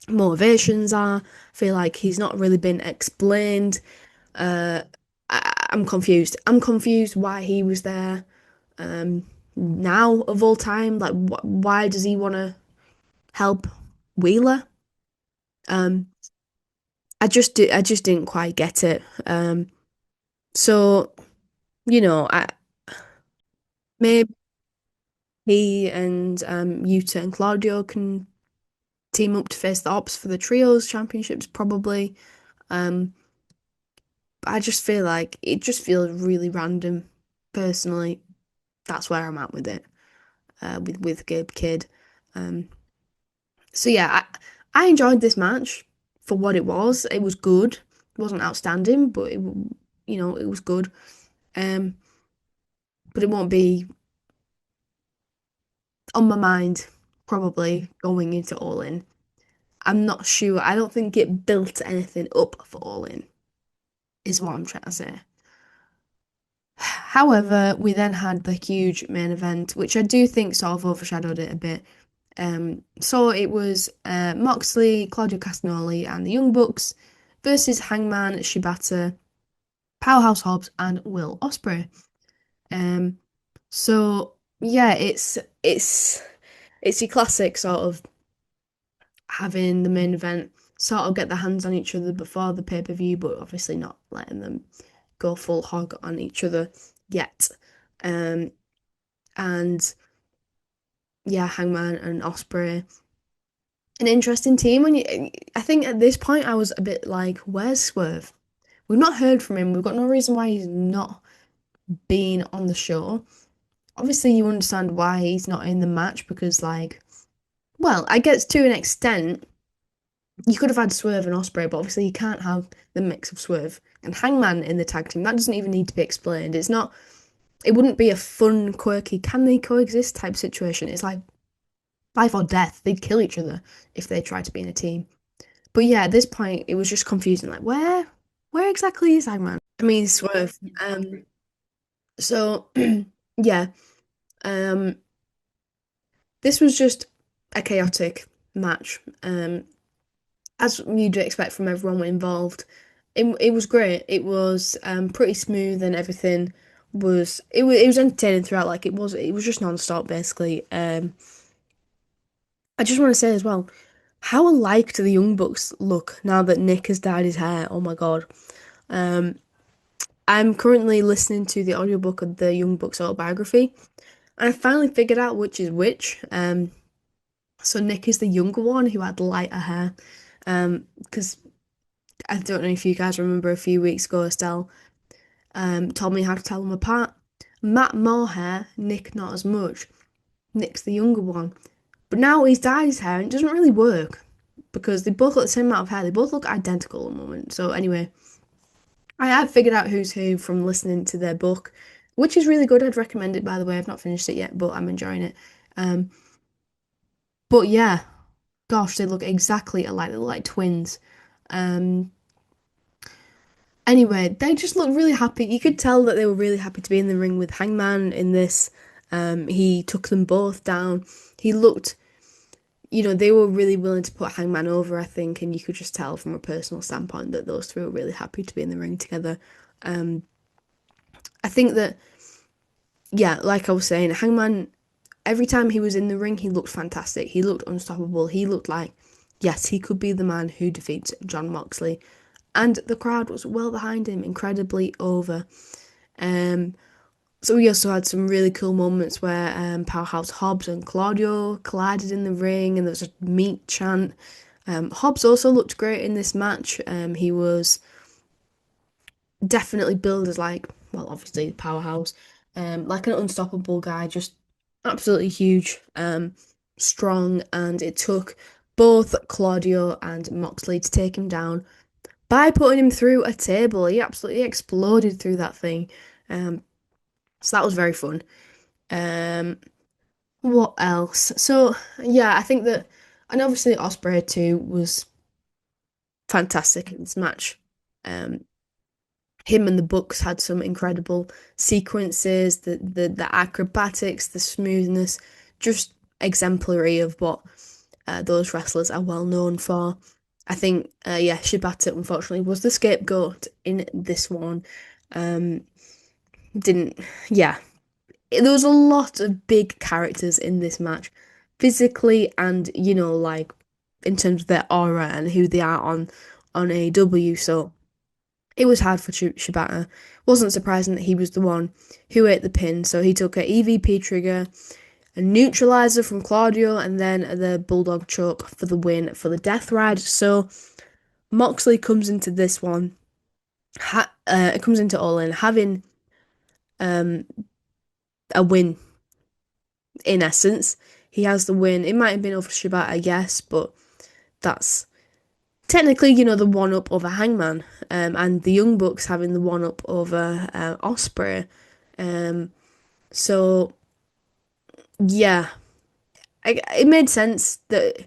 motivations are. I feel like he's not really been explained. I'm confused. I'm confused why he was there now of all time. Like, why does he want to help Wheeler? I just didn't quite get it. So maybe he and Yuta and Claudio can team up to face the Ops for the Trios Championships, probably. I just feel like it just feels really random. Personally, that's where I'm at with it. With Gabe Kidd. Um, so yeah, I enjoyed this match for what it was. It was good. It wasn't outstanding, but it was good. Um, but it won't be on my mind probably going into All In. I'm not sure. I don't think it built anything up for All In, is what I'm trying to say. However, we then had the huge main event, which I do think sort of overshadowed it a bit. So it was Moxley, Claudio Castagnoli, and the Young Bucks versus Hangman, Shibata, Powerhouse Hobbs, and Will Ospreay. Um, so yeah, it's your classic sort of having the main event sort of get their hands on each other before the pay-per-view, but obviously not letting them go full hog on each other yet. Um, and yeah, Hangman and Osprey, an interesting team. I think at this point I was a bit like, where's Swerve? We've not heard from him. We've got no reason why he's not been on the show. Obviously, you understand why he's not in the match because, like, well, I guess to an extent, you could have had Swerve and Osprey, but obviously you can't have the mix of Swerve and Hangman in the tag team. That doesn't even need to be explained. It's not. It wouldn't be a fun, quirky, can they coexist type situation. It's like life or death. They'd kill each other if they tried to be in a team. But yeah, at this point, it was just confusing. Like, where exactly is Hangman? I mean, Swerve. So yeah, um, this was just a chaotic match. As you'd expect from everyone involved. It was great. It was pretty smooth and everything it was entertaining throughout. Like it was just non-stop basically. I just want to say as well, how alike do the Young Bucks look now that Nick has dyed his hair? Oh my God. Um, I'm currently listening to the audiobook of the Young Bucks autobiography, and I finally figured out which is which. So Nick is the younger one who had lighter hair. Because I don't know if you guys remember a few weeks ago, Estelle told me how to tell them apart. Matt more hair, Nick not as much. Nick's the younger one. But now he's dyed his hair and it doesn't really work because they both look the same amount of hair. They both look identical at the moment. So anyway, I have figured out who's who from listening to their book, which is really good. I'd recommend it, by the way. I've not finished it yet, but I'm enjoying it. Um, but yeah, gosh, they look exactly alike. They look like twins. Um, Anyway, they just looked really happy. You could tell that they were really happy to be in the ring with Hangman in this. He took them both down. He looked, they were really willing to put Hangman over, I think, and you could just tell from a personal standpoint that those three were really happy to be in the ring together. I think that, yeah, like I was saying, Hangman, every time he was in the ring, he looked fantastic. He looked unstoppable. He looked like, yes, he could be the man who defeats Jon Moxley. And the crowd was well behind him, incredibly over. Um, so we also had some really cool moments where Powerhouse Hobbs and Claudio collided in the ring, and there was a meat chant. Hobbs also looked great in this match. He was definitely billed as like, well, obviously Powerhouse, like an unstoppable guy, just absolutely huge, strong, and it took both Claudio and Moxley to take him down by putting him through a table. He absolutely exploded through that thing. Um, so that was very fun. Um, what else? So yeah, I think that, and obviously Osprey too was fantastic in this match. Um, him and the Bucks had some incredible sequences, the acrobatics, the smoothness, just exemplary of what those wrestlers are well known for. I think, yeah, Shibata unfortunately was the scapegoat in this one. Um, didn't, yeah, there was a lot of big characters in this match, physically and like in terms of their aura and who they are on AEW. So it was hard for Shibata. Wasn't surprising that he was the one who ate the pin. So he took a EVP trigger, a neutralizer from Claudio, and then the Bulldog choke for the win for the Death Ride. So Moxley comes into this one it comes into All In having um a win in essence. He has the win. It might have been over Shibata, yes, but that's technically, the one up over Hangman, and the Young Bucks having the one up over Osprey. So yeah, it made sense that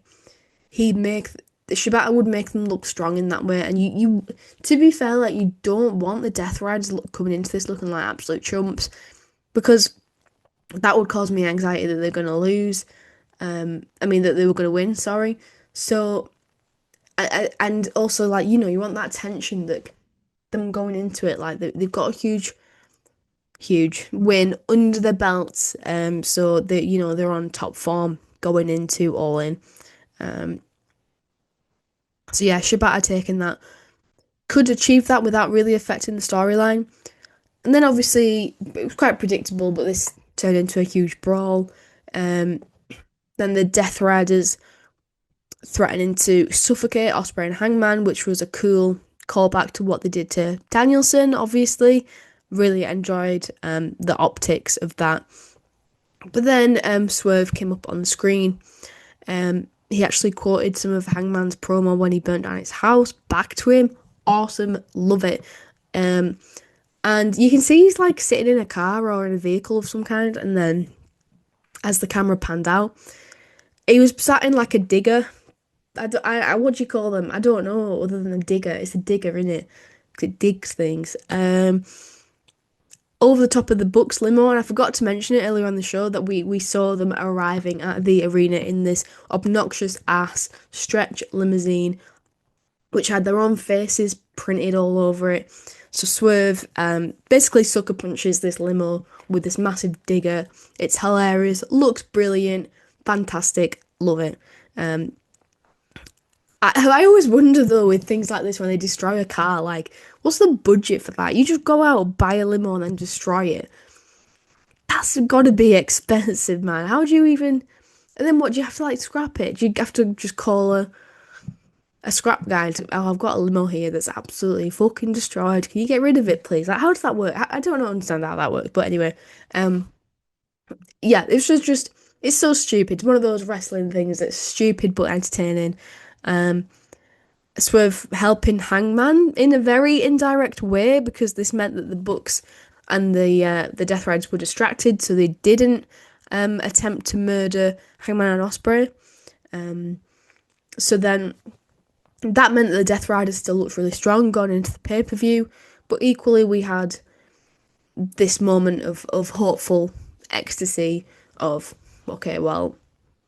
he'd make Shibata would make them look strong in that way. And you to be fair, like you don't want the Death Riders coming into this looking like absolute chumps because that would cause me anxiety that they're gonna lose. I mean that they were gonna win. Sorry. So and also like you want that tension that them going into it like they've got a huge win under their belts. So they they're on top form going into All In. So yeah, Shibata taking that could achieve that without really affecting the storyline. And then obviously it was quite predictable, but this turned into a huge brawl. Then the Death Riders threatening to suffocate Osprey and Hangman, which was a cool callback to what they did to Danielson, obviously. Really enjoyed the optics of that. But then Swerve came up on the screen. He actually quoted some of Hangman's promo when he burnt down his house back to him. Awesome, love it. And you can see he's like sitting in a car or in a vehicle of some kind. And then as the camera panned out, he was sat in like a digger. What do you call them? I don't know other than a digger. It's a digger, isn't it? 'Cause it digs things. Over the top of the Bucks limo, and I forgot to mention it earlier on the show that we saw them arriving at the arena in this obnoxious ass stretch limousine, which had their own faces printed all over it. So Swerve basically sucker punches this limo with this massive digger. It's hilarious, looks brilliant, fantastic, love it. I always wonder though with things like this when they destroy a car, like what's the budget for that? You just go out, buy a limo, and then destroy it. That's got to be expensive, man. How do you even? And then what do you have to like scrap it? Do you have to just call a scrap guy? Oh, I've got a limo here that's absolutely fucking destroyed. Can you get rid of it, please? Like, how does that work? I don't understand how that works. But anyway, yeah, it's just it's so stupid. It's one of those wrestling things that's stupid but entertaining. Swerve helping Hangman in a very indirect way because this meant that the Bucks and the Death Riders were distracted, so they didn't attempt to murder Hangman and Osprey. So then that meant that the Death Riders still looked really strong going into the pay-per-view, but equally we had this moment of hopeful ecstasy of okay, well,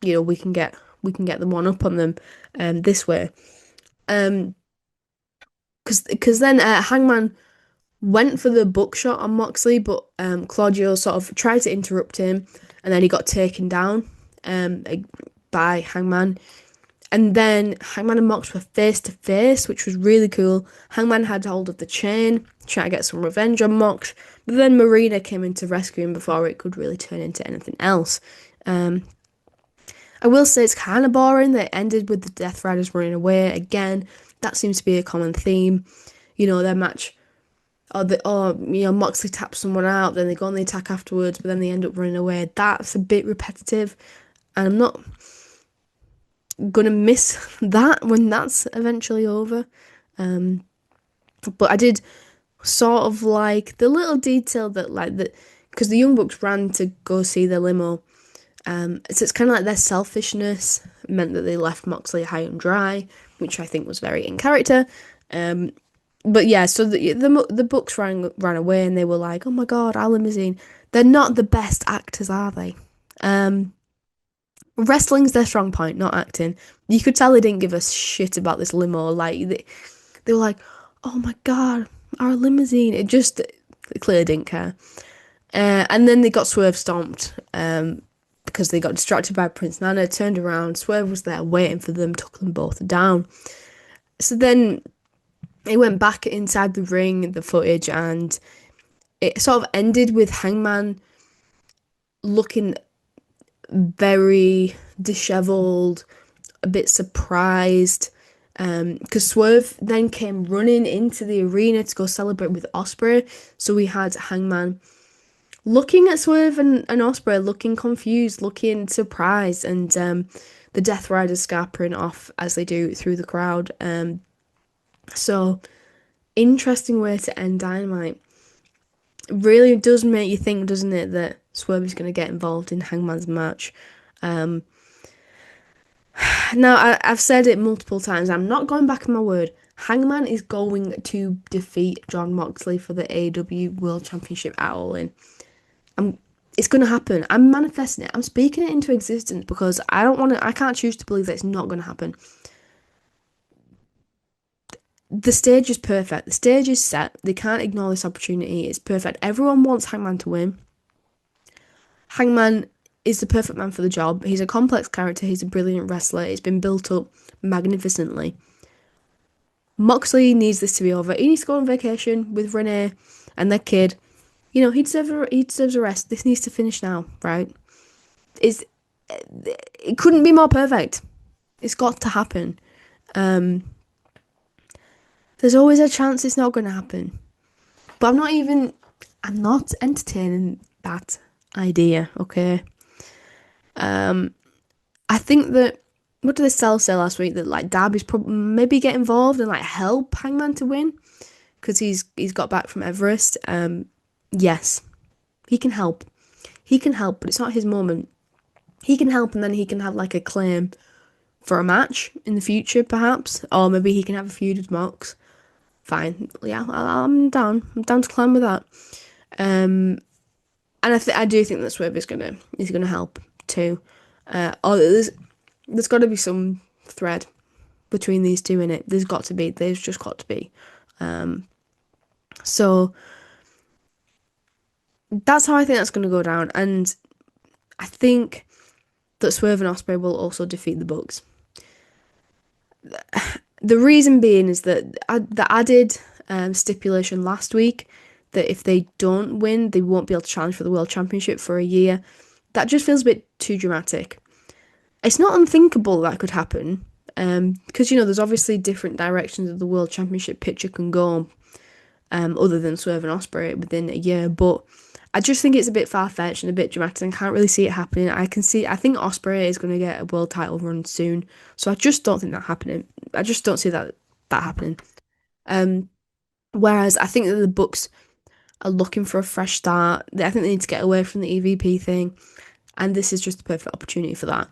we can get the one up on them this way. Because then Hangman went for the buckshot on Moxley, but Claudio sort of tried to interrupt him, and then he got taken down by Hangman. And then Hangman and Mox were face to face, which was really cool. Hangman had hold of the chain, trying to get some revenge on Mox, but then Marina came in to rescue him before it could really turn into anything else. I will say it's kind of boring that it ended with the Death Riders running away. Again, that seems to be a common theme. Their match, Moxley taps someone out, then they go on the attack afterwards, but then they end up running away. That's a bit repetitive, and I'm not gonna miss that when that's eventually over. But I did sort of like the little detail that because the Young Bucks ran to go see the limo. So it's kind of like their selfishness meant that they left Moxley high and dry, which I think was very in character. But yeah, so the Bucks ran away and they were like, oh my god, our limousine. They're not the best actors, are they? Wrestling's their strong point, not acting. You could tell they didn't give a shit about this limo. Like they were like, oh my god, our limousine. It clearly didn't care. And then they got Swerve stomped. Because they got distracted by Prince Nana, turned around, Swerve was there waiting for them, took them both down. So then it went back inside the ring, the footage, and it sort of ended with Hangman looking very dishevelled, a bit surprised, Because Swerve then came running into the arena to go celebrate with Osprey. So we had Hangman looking at Swerve and Osprey, looking confused, looking surprised, and the Death Riders scarpering off as they do through the crowd. So interesting way to end Dynamite. Really does make you think, doesn't it, that Swerve is going to get involved in Hangman's match. Now, I've said it multiple times. I'm not going back on my word. Hangman is going to defeat Jon Moxley for the AEW World Championship at All In. It's going to happen. I'm manifesting it. I'm speaking it into existence because I can't choose to believe that it's not going to happen. The stage is perfect. The stage is set. They can't ignore this opportunity. It's perfect. Everyone wants Hangman to win. Hangman is the perfect man for the job. He's a complex character. He's a brilliant wrestler. It's been built up magnificently. Moxley needs this to be over. He needs to go on vacation with Renee and their kid. You know, he deserves a rest. This needs to finish now, right? It couldn't be more perfect. It's got to happen. There's always a chance it's not going to happen. But I'm not entertaining that idea, okay? I think that, what did they say last week? That like Darby's probably maybe get involved and like help Hangman to win because he's got back from Everest. Yes, he can help. He can help, but it's not his moment. He can help, and then he can have like a claim for a match in the future, perhaps, or maybe he can have a feud with Mox. Fine, yeah, I'm down. I'm down to climb with that. And I do think that Swerve is gonna help too. There's got to be some thread between these two in it. There's got to be. There's just got to be. So that's how I think that's going to go down. And I think that Swerve and Osprey will also defeat the Bucks. The reason being is that the added stipulation last week that if they don't win, they won't be able to challenge for the World Championship for a year. That just feels a bit too dramatic. It's not unthinkable that could happen, because, you know, there's obviously different directions of the World Championship picture can go, other than Swerve and Osprey within a year, but I just think it's a bit far-fetched and a bit dramatic and can't really see it happening. I think Osprey is going to get a world title run soon, so I just don't think that happening. I just don't see that happening. Whereas I think that the Bucks are looking for a fresh start. I think they need to get away from the EVP thing, and this is just the perfect opportunity for that.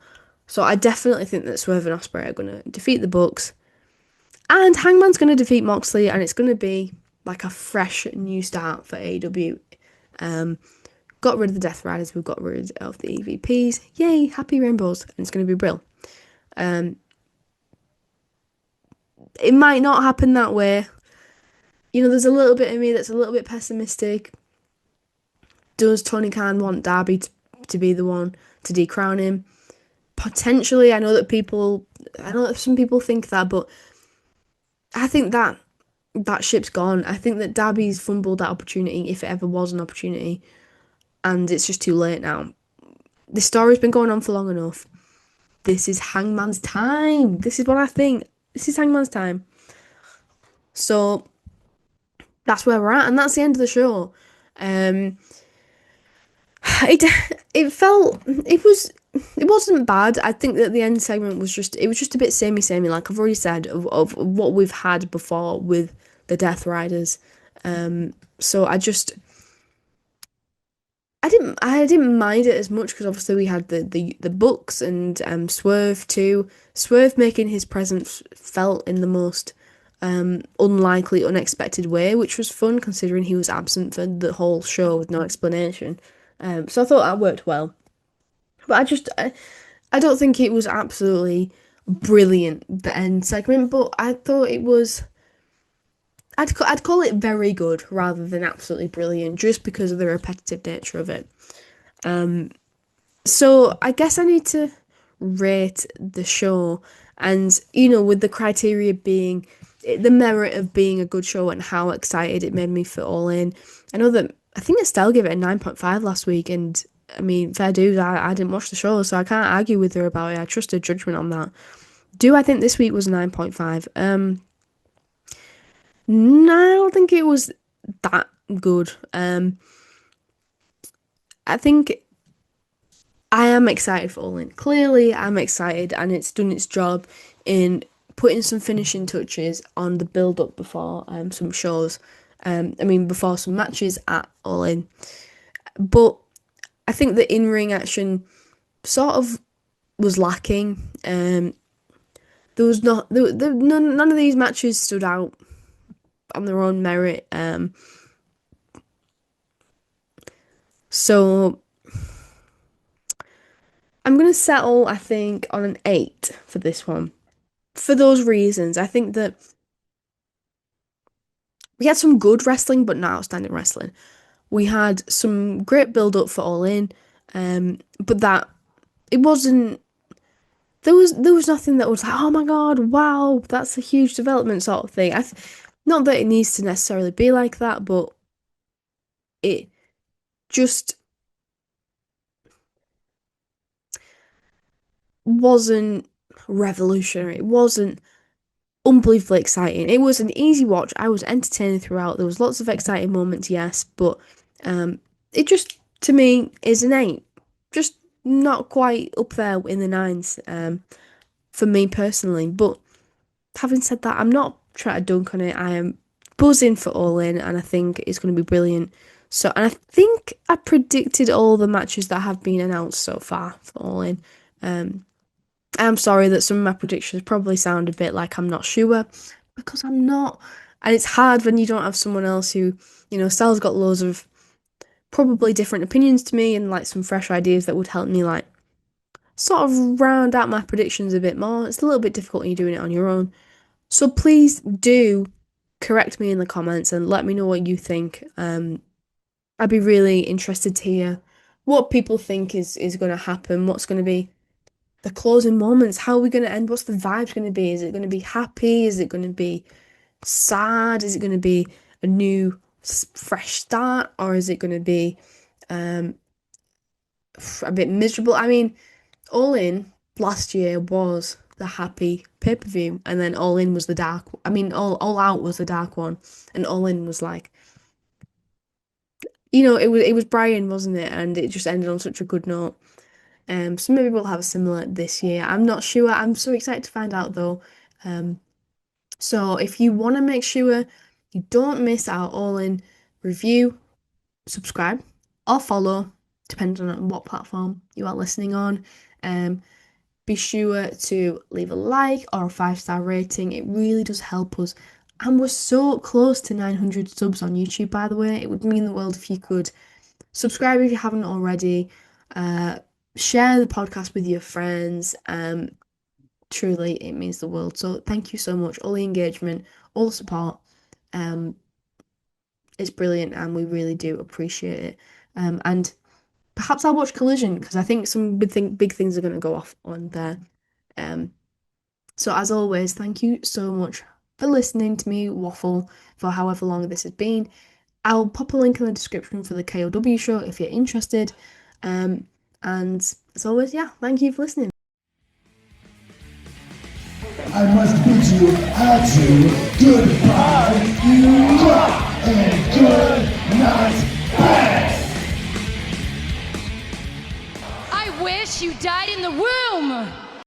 So I definitely think that Swerve and Osprey are going to defeat the Bucks, and Hangman's going to defeat Moxley, and it's going to be like a fresh new start for AEW. Got rid of the Death Riders, we've got rid of the EVPs. Yay, happy rainbows, and it's going to be brilliant. It might not happen that way. You know, there's a little bit of me that's a little bit pessimistic. Does Tony Khan want Darby to be the one to decrown him? Potentially. I know that some people think that, but I think that ship's gone. I think that Darby's fumbled that opportunity, if it ever was an opportunity, and it's just too late now. The story's been going on for long enough. This is Hangman's time. This is what I think. This is Hangman's time. So that's where we're at, and that's the end of the show. It wasn't bad. I think that the end segment was just a bit samey, like I've already said, of what we've had before with the Death Riders. So I didn't mind it as much because obviously we had the Bucks and Swerve too. Swerve making his presence felt in the most unlikely, unexpected way, which was fun considering he was absent for the whole show with no explanation. So I thought that worked well. But I don't think it was absolutely brilliant, the end segment, but I thought it was, I'd call it very good rather than absolutely brilliant, just because of the repetitive nature of it. So I guess I need to rate the show, and, you know, with the criteria being the merit of being a good show and how excited it made me for All In. I know that, I think Estelle gave it a 9.5 last week, and I mean, fair dues, I didn't watch the show, so I can't argue with her about it. I trust her judgment on that. Do I think this week was 9.5? No, I don't think it was that good. I think I am excited for All In. Clearly, I'm excited, and it's done its job in putting some finishing touches on the build-up before some shows. Before some matches at All In. But I think the in-ring action sort of was lacking. There was none of these matches stood out on their own merit. So I'm gonna settle, I think, on an 8 for this one. For those reasons, I think that we had some good wrestling, but not outstanding wrestling. We had some great build up for All In, but that it wasn't. There was nothing that was like, oh my god, wow, that's a huge development sort of thing. Not that it needs to necessarily be like that, but it just wasn't revolutionary. It wasn't unbelievably exciting. It was an easy watch. I was entertained throughout. There was lots of exciting moments, yes, but it just, to me, is an 8. Just not quite up there in the 9s for me personally. But having said that, I'm not trying to dunk on it. I am buzzing for All In, and I think it's going to be brilliant. So, and I think I predicted all the matches that have been announced so far for All In. I'm sorry that some of my predictions probably sound a bit like I'm not sure, because I'm not. And it's hard when you don't have someone else who, Sal's got loads of probably different opinions to me and like some fresh ideas that would help me like sort of round out my predictions a bit more. It's a little bit difficult when you're doing it on your own. So please do correct me in the comments and let me know what you think. I'd be really interested to hear what people think is going to happen, what's going to be the closing moments, how are we going to end, what's the vibe going to be? Is it going to be happy? Is it going to be sad? Is it going to be a new fresh start, or is it going to be a bit miserable? All In last year was the happy pay-per-view, and then All In was the dark. All Out was the dark one, and All In was like, it was Brian, wasn't it? And it just ended on such a good note. So maybe we'll have a similar this year. I'm not sure. I'm so excited to find out though. So if you want to make sure you don't miss our All In review, subscribe or follow, depending on what platform you are listening on. Be sure to leave a like or a 5-star rating. It really does help us. And we're so close to 900 subs on YouTube, by the way. It would mean the world if you could subscribe if you haven't already. Share the podcast with your friends. Truly, it means the world. So thank you so much. All the engagement, all the support. It's brilliant, and we really do appreciate it. And perhaps I'll watch Collision, because I think some big things are going to go off on there. So as always, thank you so much for listening to me waffle for however long this has been. I'll pop a link in the description for the KOW show if you're interested. And as always, thank you for listening. I must bid you adieu, goodbye, and good night, bad. I wish you died in the womb!